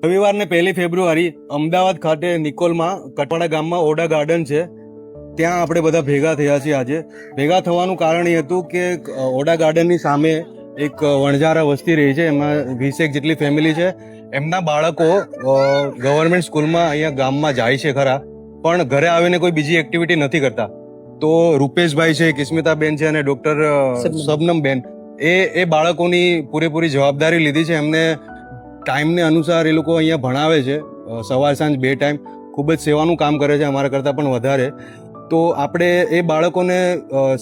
રવિવારને 1 ફેબ્રુઆરી અમદાવાદ ખાતે નિકોલમાં કટવાડા ગામમાં ઓડા ગાર્ડન છે, ત્યાં આપણે બધા ભેગા થયા છીએ. આજે ભેગા થવાનું કારણ એ હતું કે ઓડા ગાર્ડનની સામે એક વણઝારા વસ્તી રહી છે, એમાં 20 જેટલી ફેમિલી છે. એમના બાળકો ગવર્મેન્ટ સ્કૂલમાં અહીંયા ગામમાં જાય છે ખરા, પણ ઘરે આવીને કોઈ બીજી એક્ટિવિટી નથી કરતા. તો રૂપેશભાઈ છે, કિસ્મિતાબેન છે અને ડોક્ટર શબનમબેન એ બાળકોની પૂરેપૂરી જવાબદારી લીધી છે. એમને ટાઈમને અનુસાર એ લોકો અહીંયા ભણાવે છે, સવાર સાંજ 2 ટાઈમ. ખૂબ જ સેવાનું કામ કરે છે, અમારા કરતાં પણ વધારે. તો આપણે એ બાળકોને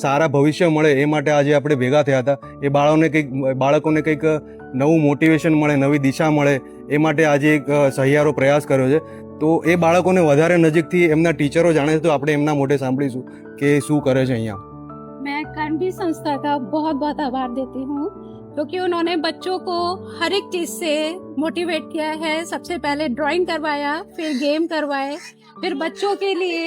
સારા ભવિષ્ય મળે એ માટે આજે આપણે ભેગા થયા હતા. એ બાળકોને કંઈક નવું મોટિવેશન મળે, નવી દિશા મળે એ માટે આજે એક સહિયારો પ્રયાસ કર્યો છે. તો એ બાળકોને વધારે નજીકથી એમના ટીચરો જાણે છે, તો આપણે એમના મોઢે સાંભળીશું કે શું કરે છે અહીંયા. मैं कर्मवीर संस्था का बहुत बहुत आभार देती हूँ, क्योंकि उन्होंने बच्चों को हर एक चीज़ से मोटिवेट किया है. सबसे पहले ड्राइंग करवाया, फिर गेम करवाए, फिर बच्चों के लिए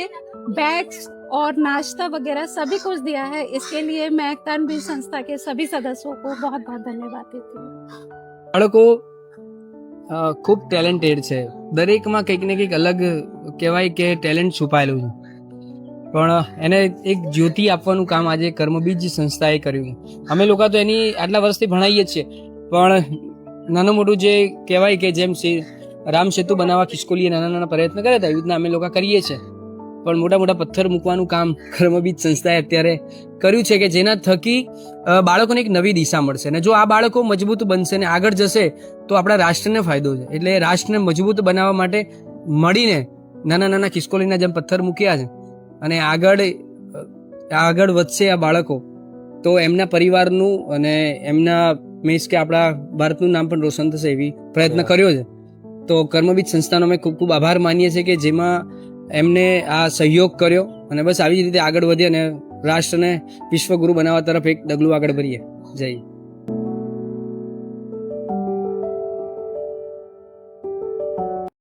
बैग्स और नाश्ता वगैरह सभी कुछ दिया है. इसके लिए मैं कर्मवीर संस्था के सभी सदस्यों को बहुत बहुत धन्यवाद देती हूँ. બાળકો ખૂબ ટેલેન્ટેડ છે, દરેકમાં કંઈક ને કંઈક અલગ કહેવાય કે ટેલેન્ટ છુપાયેલું છે, પણ એને એક જ્યોતિ આપવાનું કામ આજે કર્મબીજ સંસ્થાએ કર્યું. અમે લોકો તો એની આટલા વર્ષથી ભણાવીએ જ છીએ, પણ નાનું મોટું જે કહેવાય કે જેમ રામ સેતુ બનાવવા ખિસકોલીએ નાના નાના પ્રયત્ન કર્યા હતા, એવી રીતના અમે લોકો કરીએ છીએ. પણ મોટા મોટા પથ્થર મૂકવાનું કામ કર્મબીજ સંસ્થાએ અત્યારે કર્યું છે, કે જેના થકી બાળકોને એક નવી દિશા મળશે. અને જો આ બાળકો મજબૂત બનશે ને આગળ જશે તો આપણા રાષ્ટ્રને ફાયદો છે. એટલે રાષ્ટ્રને મજબૂત બનાવવા માટે મળીને નાના નાના ખિસકોલીના જેમ પથ્થર મૂક્યા છે, અને આગળ વધશે આ બાળકો, તો એમના પરિવારનું અને એમના મીન્સ કે આપણા ભારતનું નામ પણ રોશન થશે એવી પ્રયત્ન કર્યો છે. તો કર્મબીજ સંસ્થાનો અમે ખૂબ ખૂબ આભાર માનીએ છીએ કે જેમાં એમને આ સહયોગ કર્યો, અને બસ આવી જ રીતે આગળ વધીએ અને રાષ્ટ્રને વિશ્વગુરુ બનાવવા તરફ એક ડગલું આગળ ભરીએ. જય